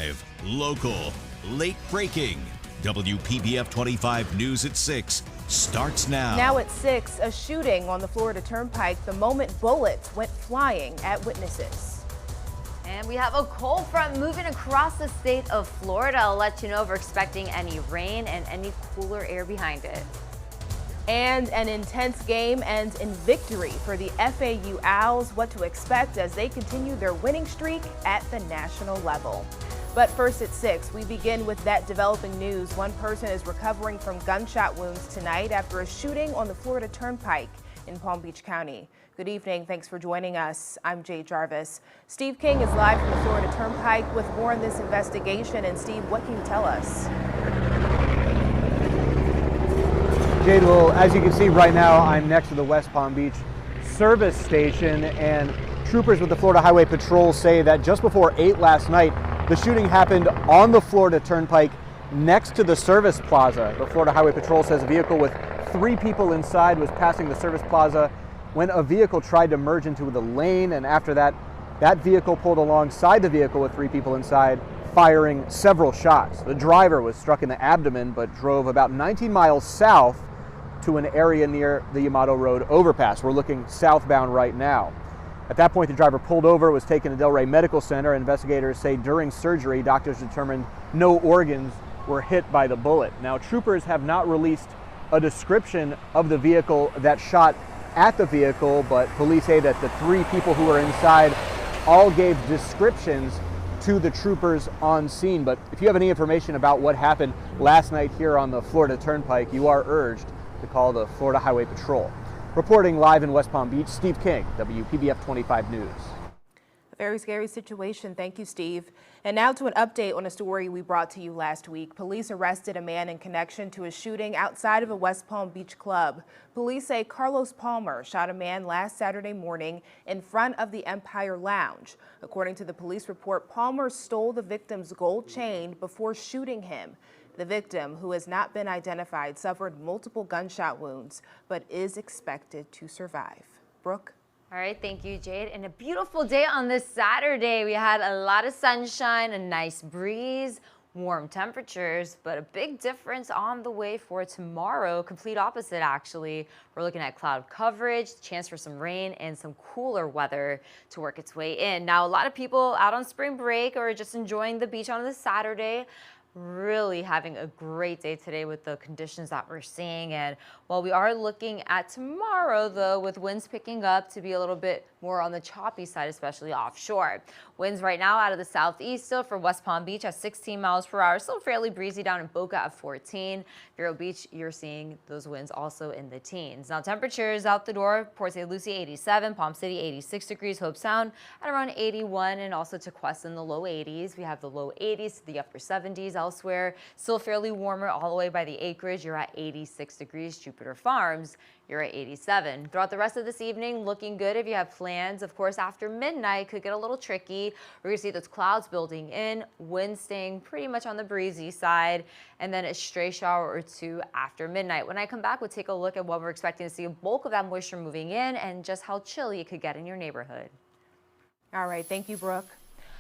Live, local, late breaking. WPBF 25 News at 6 starts now. Now at 6, a shooting on the Florida Turnpike the moment bullets went flying at witnesses. And we have a cold front moving across the state of Florida. I'll let you know if we're expecting any rain and any cooler air behind it. And an intense game ends in victory for the FAU Owls. What to expect as they continue their winning streak at the national level. But first at 6, we begin with that developing news. One person is recovering from gunshot wounds tonight after a shooting on the Florida Turnpike in Palm Beach County. Good evening. Thanks for joining us. I'm Jade Jarvis. Steve King is live from the Florida Turnpike with more on this investigation. And Steve, what can you tell us? Jade, well, as you can see right now, I'm next to the West Palm Beach service station, and troopers with the Florida Highway Patrol say that just before 8 last night, the shooting happened on the Florida Turnpike next to the service plaza. The Florida Highway Patrol says a vehicle with 3 people inside was passing the service plaza when a vehicle tried to merge into the lane, and after that, that vehicle pulled alongside the vehicle with 3 people inside, firing several shots. The driver was struck in the abdomen but drove about 19 miles south to an area near the Yamato Road overpass. We're looking southbound right now. At that point, the driver pulled over, was taken to Delray Medical Center. Investigators say during surgery, doctors determined no organs were hit by the bullet. Now, troopers have not released a description of the vehicle that shot at the vehicle, but police say that the 3 people who were inside all gave descriptions to the troopers on scene. But if you have any information about what happened last night here on the Florida Turnpike, you are urged to call the Florida Highway Patrol. Reporting live in West Palm Beach, Steve King, WPBF 25 News. A very scary situation. Thank you, Steve. And now to an update on a story we brought to you last week. Police arrested a man in connection to a shooting outside of a West Palm Beach club. Police say Carlos Palmer shot a man last Saturday morning in front of the Empire Lounge. According to the police report, Palmer stole the victim's gold chain before shooting him. The victim, who has not been identified, suffered multiple gunshot wounds, but is expected to survive. Brooke? All right, thank you, Jade. And a beautiful day on this Saturday. We had a lot of sunshine, a nice breeze, warm temperatures, but a big difference on the way for tomorrow. Complete opposite, actually. We're looking at cloud coverage, chance for some rain, and some cooler weather to work its way in. Now, a lot of people out on spring break or just enjoying the beach on this Saturday. Really having a great day today with the conditions that we're seeing. And while we are looking at tomorrow, though, with winds picking up to be a little bit more on the choppy side, especially offshore. Winds right now out of the southeast still for West Palm Beach at 16 miles per hour. Still fairly breezy down in Boca at 14. Vero Beach, you're seeing those winds also in the teens. Now temperatures out the door, Port St. Lucie 87, Palm City 86 degrees, Hope Sound at around 81, and also Tequesta in the low 80s. We have the low 80s to the upper 70s elsewhere. Still fairly warmer all the way by the acreage. You're at 86 degrees. Jupiter Farms, you're at 87. Throughout the rest of this evening, looking good if you have plans. Of course, after midnight could get a little tricky. We're going to see those clouds building in, wind staying pretty much on the breezy side, and then a stray shower or 2 after midnight. When I come back, we'll take a look at what we're expecting to see a bulk of that moisture moving in and just how chilly it could get in your neighborhood. All right, thank you, Brooke.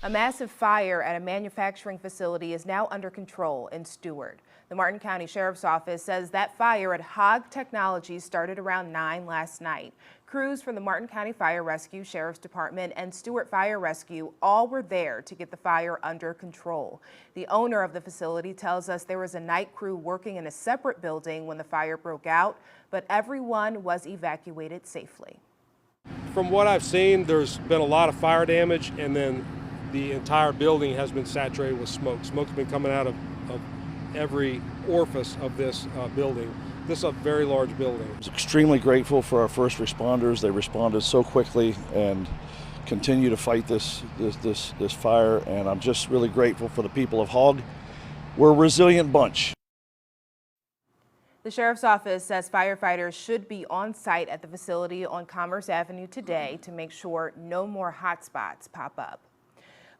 A massive fire at a manufacturing facility is now under control in Stuart. The Martin County Sheriff's Office says that fire at Hog Technologies started around 9 last night. Crews from the Martin County Fire Rescue, Sheriff's Department, and Stuart Fire Rescue all were there to get the fire under control. The owner of the facility tells us there was a night crew working in a separate building when the fire broke out, but everyone was evacuated safely. From what I've seen, there's been a lot of fire damage, and then the entire building has been saturated with smoke. Smoke's been coming out of every orifice of this building. This is a very large building. I was extremely grateful for our first responders. They responded so quickly and continue to fight this fire, and I'm just really grateful for the people of Hog. We're a resilient bunch. The Sheriff's Office says firefighters should be on site at the facility on Commerce Avenue today to make sure no more hotspots pop up.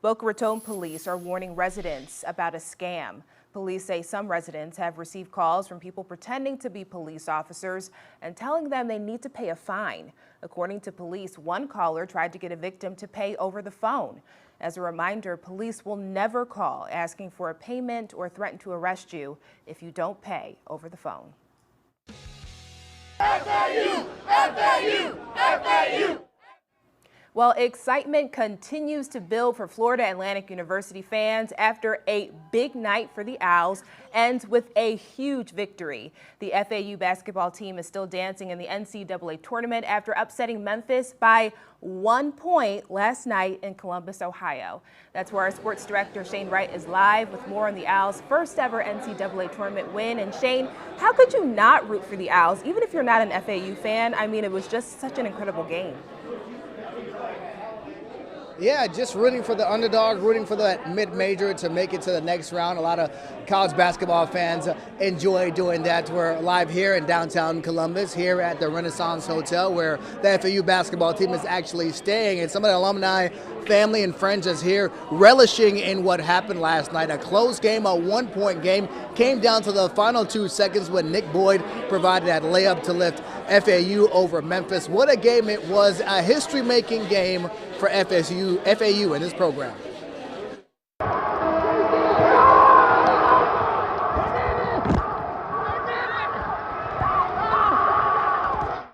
Boca Raton police are warning residents about a scam. Police say some residents have received calls from people pretending to be police officers and telling them they need to pay a fine. According to police, one caller tried to get a victim to pay over the phone. As a reminder, police will never call asking for a payment or threaten to arrest you if you don't pay over the phone. FAU! FAU! FAU! Well, excitement continues to build for Florida Atlantic University fans after a big night for the Owls ends with a huge victory. The FAU basketball team is still dancing in the NCAA tournament after upsetting Memphis by 1 point last night in Columbus, Ohio. That's where our sports director Shane Wright is live with more on the Owls' first ever NCAA tournament win. And Shane, how could you not root for the Owls, even if you're not an FAU fan? I mean, it was just such an incredible game. Yeah, just rooting for the underdog, rooting for that mid-major to make it to the next round. A lot of college basketball fans enjoy doing that. We're live here in downtown Columbus, here at the Renaissance Hotel, where the FAU basketball team is actually staying. And some of the alumni, family, and friends is here relishing in what happened last night. A close game, a one-point game, came down to the final 2 seconds when Nick Boyd provided that layup to lift FAU over Memphis. What a game it was, a history-making game for FAU in this program.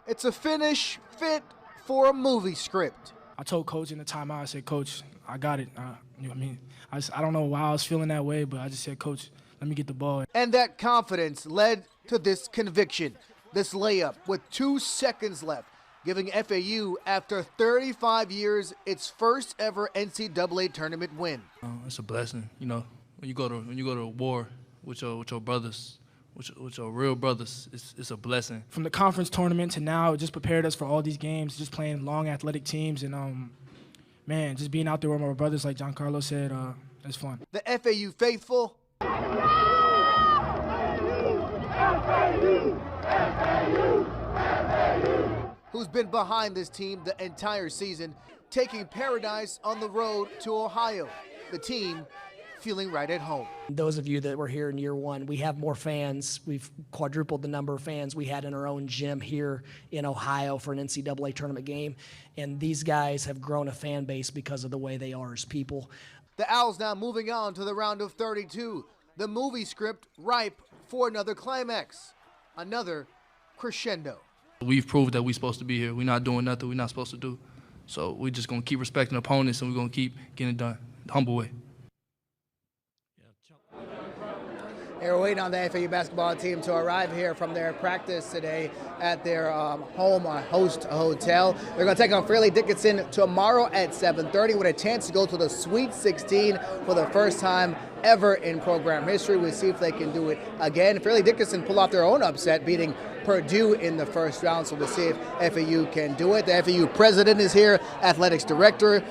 It's a finish fit for a movie script. I told Coach in the timeout, I said, Coach, I got it. You know what I mean? I don't know why I was feeling that way, but I just said, Coach, let me get the ball. And that confidence led to this conviction, this layup with 2 seconds left, giving FAU, after 35 years, its first ever NCAA tournament win. It's a blessing, you know. When you go to war with your brothers, with your real brothers, it's a blessing. From the conference tournament to now, it just prepared us for all these games, just playing long athletic teams, and man, just being out there with my brothers, like Giancarlo said, it's fun. The FAU faithful. Who's been behind this team the entire season, taking paradise on the road to Ohio. The team feeling right at home. Those of you that were here in year one, we have more fans. We've quadrupled the number of fans we had in our own gym here in Ohio for an NCAA tournament game. And these guys have grown a fan base because of the way they are as people. The Owls now moving on to the round of 32. The movie script ripe for another climax, another crescendo. We've proved that we're supposed to be here. We're not doing nothing we're not supposed to do. So we're just going to keep respecting opponents, and we're going to keep getting it done the humble way. They were waiting on the FAU basketball team to arrive here from their practice today at their home host hotel. They're going to take on Fairleigh Dickinson tomorrow at 7:30 with a chance to go to the Sweet 16 for the first time ever in program history. We'll see if they can do it again. Fairleigh Dickinson pull off their own upset, beating Purdue in the first round, so we'll see if FAU can do it. The FAU president is here, athletics director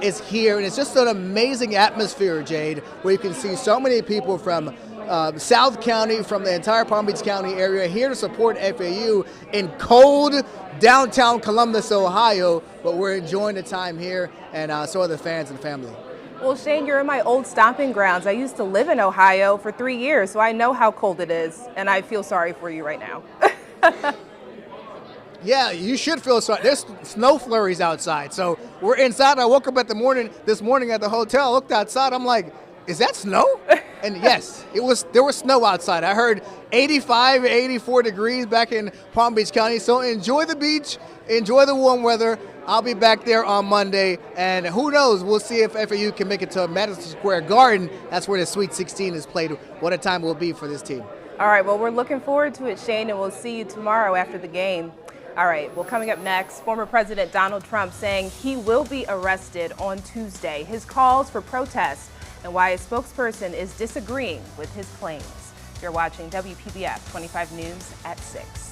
is here, and it's just an amazing atmosphere, Jade, where you can see so many people from South County, from the entire Palm Beach County area, here to support FAU in cold downtown Columbus, Ohio, but we're enjoying the time here, and so are the fans and family. Well, Shane, you're in my old stomping grounds. I used to live in Ohio for 3 years, so I know how cold it is, and I feel sorry for you right now. Yeah, you should feel sorry. There's snow flurries outside, so we're inside. I woke up this morning at the hotel, looked outside, I'm like, is that snow? And yes, there was snow outside. I heard 85, 84 degrees back in Palm Beach County. So enjoy the beach, enjoy the warm weather. I'll be back there on Monday, and who knows, we'll see if FAU can make it to Madison Square Garden. That's where the Sweet 16 is played. What a time it will be for this team. All right, well, we're looking forward to it, Shane, and we'll see you tomorrow after the game. All right, well, coming up next, former President Donald Trump saying he will be arrested on Tuesday. His calls for protest and why a spokesperson is disagreeing with his claims. You're watching WPBF 25 News at 6.